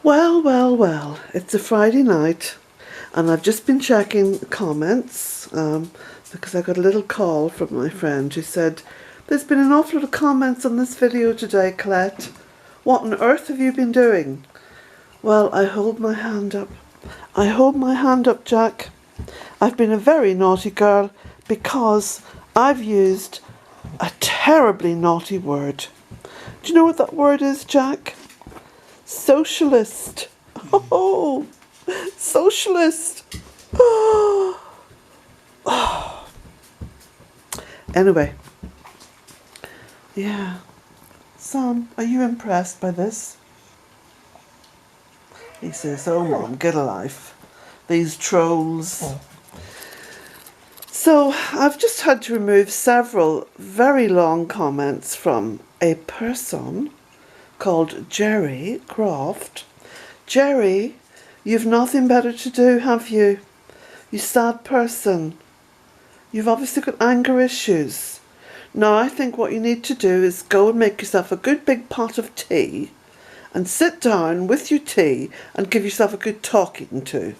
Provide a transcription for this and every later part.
Well, well, well, it's a Friday night and I've just been checking the comments because I got a little call from my friend who said, "There's been an awful lot of comments on this video today, Colette. What on earth have you been doing?" Well, I hold my hand up. I hold my hand up, Jack. I've been a very naughty girl because I've used a terribly naughty word. Do you know what that word is, Jack? Socialist. Oh, socialist. Anyway, yeah. Sam, are you impressed by this? He says, "Oh, Mum, get a life. These trolls." So I've just had to remove several very long comments from a person called Jerry Croft. Jerry, you've nothing better to do, have you? You sad person. You've obviously got anger issues. Now I think what you need to do is go and make yourself a good big pot of tea and sit down with your tea and give yourself a good talking to.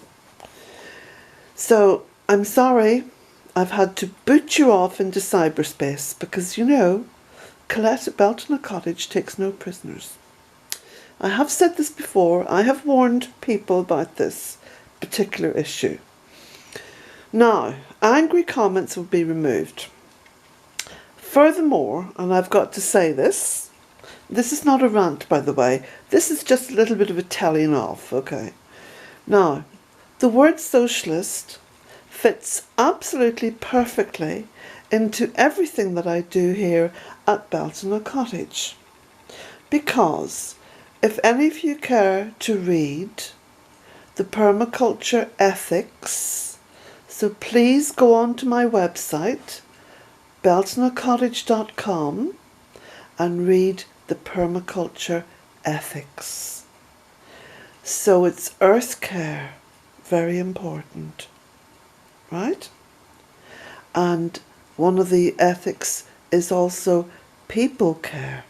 So I'm sorry I've had to boot you off into cyberspace because, you know, Colette at Bealtaine Cottage takes no prisoners. I have said this before. I have warned people about this particular issue. Now, angry comments will be removed. Furthermore, and I've got to say this is not a rant, by the way. This is just a little bit of a telling off, okay? Now, the word socialist fits absolutely perfectly into everything that I do here at Bealtaine Cottage. Because if any of you care to read the permaculture ethics, so please go on to my website, bealtainecottage.com, and read the permaculture ethics. So it's earth care, very important, right? And one of the ethics is also people care.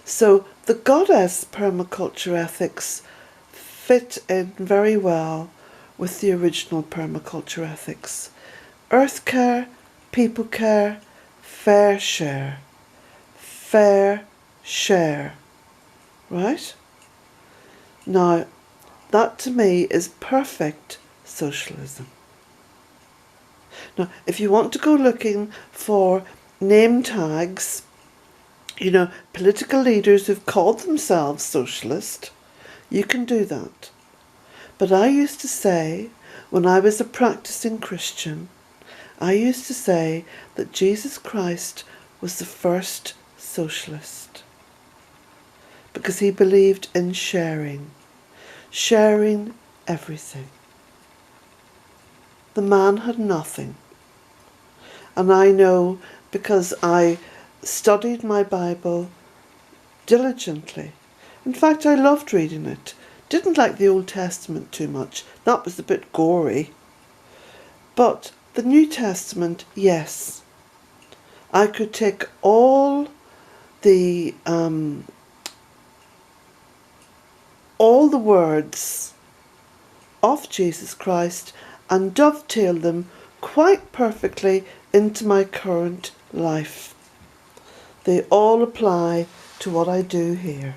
So the goddess permaculture ethics fit in very well with the original permaculture ethics. Earth care, people care, fair share. Fair share. Right? Now, that to me is perfect socialism. Now, if you want to go looking for name tags, you know, political leaders who've called themselves socialist, you can do that. But I used to say, when I was a practicing Christian, I used to say that Jesus Christ was the first socialist. Because he believed in sharing everything. The man had nothing. And I know because I studied my Bible diligently. In fact, I loved reading it. Didn't like the Old Testament too much. That was a bit gory. But the New Testament, yes. I could take all the words of Jesus Christ and dovetail them quite perfectly into my current life. They all apply to what I do here.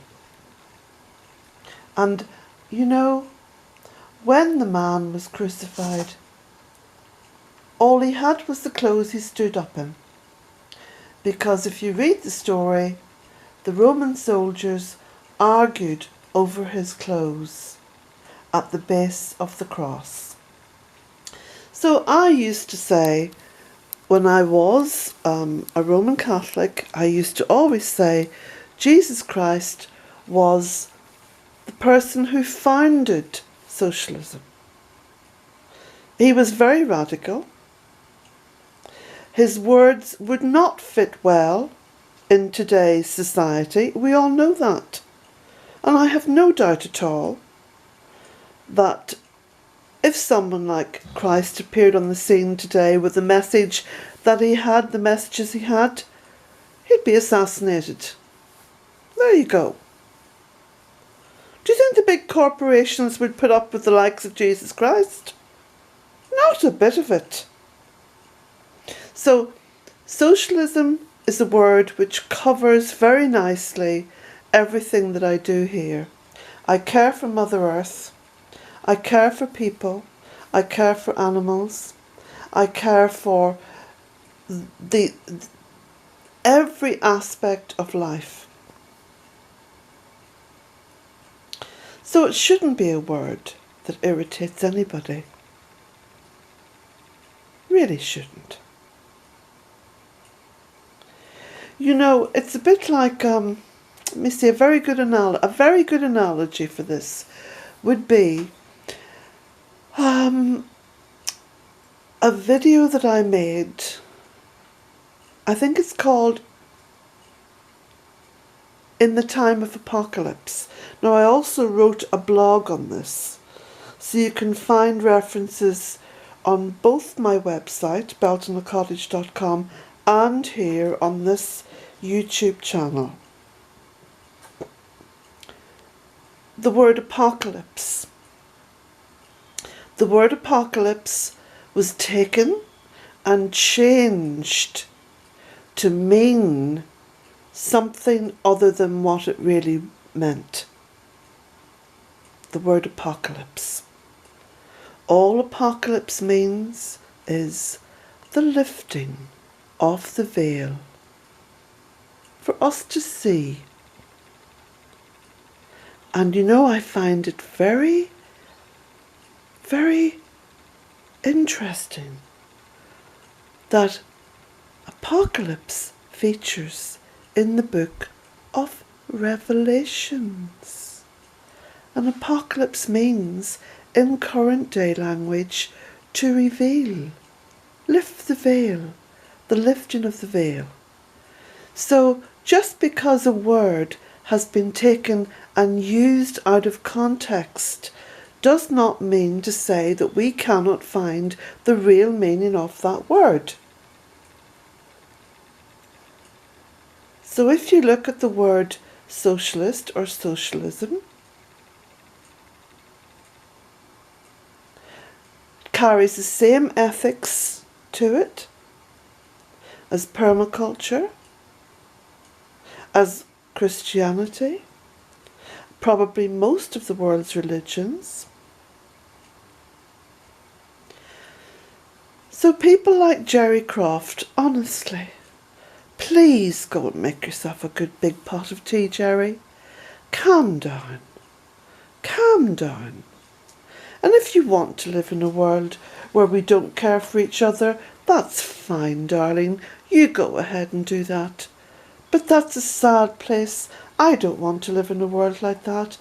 And, you know, when the man was crucified, all he had was the clothes he stood up in. Because if you read the story, the Roman soldiers argued over his clothes at the base of the cross. So I used to say, when I was a Roman Catholic, I used to always say Jesus Christ was the person who founded socialism. He was very radical. His words would not fit well in today's society. We all know that. And I have no doubt at all that if someone like Christ appeared on the scene today with the message that he had, the messages he had, he'd be assassinated. There you go. Do you think the corporations would put up with the likes of Jesus Christ. Not a bit of it. So, socialism is a word which covers very nicely everything that I do here. I care for Mother Earth. I care for people. I care for animals. I care for every aspect of life. So it shouldn't be a word that irritates anybody. Really shouldn't. You know, it's a bit like, let me see, a very good analogy for this would be a video that I made. I think it's called In the Time of Apocalypse. Now, I also wrote a blog on this, so you can find references on both my website, bealtainecottage.com, and here on this YouTube channel. The word apocalypse. The word apocalypse was taken and changed to mean something other than what it really meant. The word apocalypse. All apocalypse means is the lifting of the veil for us to see. And you know, I find it very, very interesting that apocalypse features in the book of Revelations. An apocalypse means, in current day language, to reveal, lift the veil, the lifting of the veil. So just because a word has been taken and used out of context does not mean to say that we cannot find the real meaning of that word. So if you look at the word socialist or socialism, it carries the same ethics to it as permaculture, as Christianity, probably most of the world's religions. So people like Jerry Croft, honestly, please go and make yourself a good big pot of tea, Jerry. Calm down. Calm down. And if you want to live in a world where we don't care for each other, that's fine, darling. You go ahead and do that. But that's a sad place. I don't want to live in a world like that.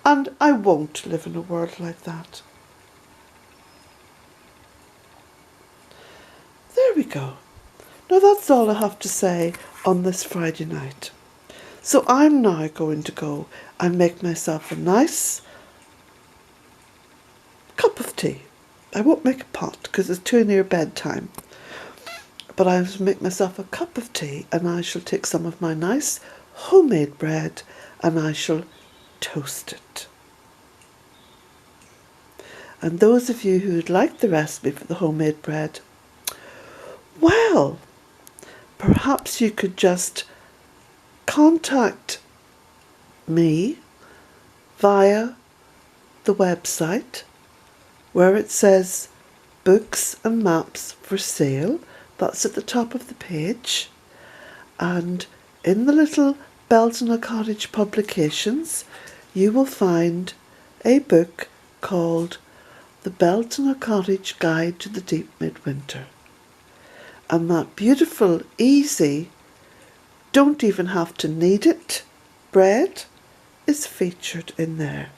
And I won't live in a world like that. There we go. Now that's all I have to say on this Friday night. So I'm now going to go and make myself a nice cup of tea. I won't make a pot because it's too near bedtime. But I will make myself a cup of tea, and I shall take some of my nice homemade bread and I shall toast it. And those of you who would like the recipe for the homemade bread, well, perhaps you could just contact me via the website where it says books and maps for sale. That's at the top of the page. And in the little Bealtaine Cottage publications, you will find a book called The Bealtaine Cottage Guide to the Deep Midwinter. And that beautiful, easy, don't even have to knead it bread is featured in there.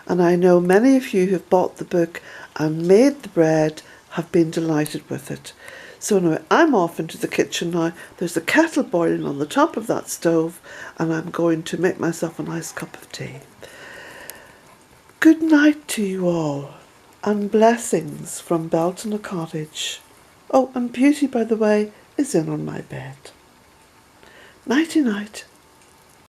And I know many of you who've bought the book and made the bread have been delighted with it. So anyway, I'm off into the kitchen now. There's a kettle boiling on the top of that stove and I'm going to make myself a nice cup of tea. Good night to you all and blessings from Bealtaine Cottage. Oh, and Beauty, by the way, is in on my bed. Nighty night.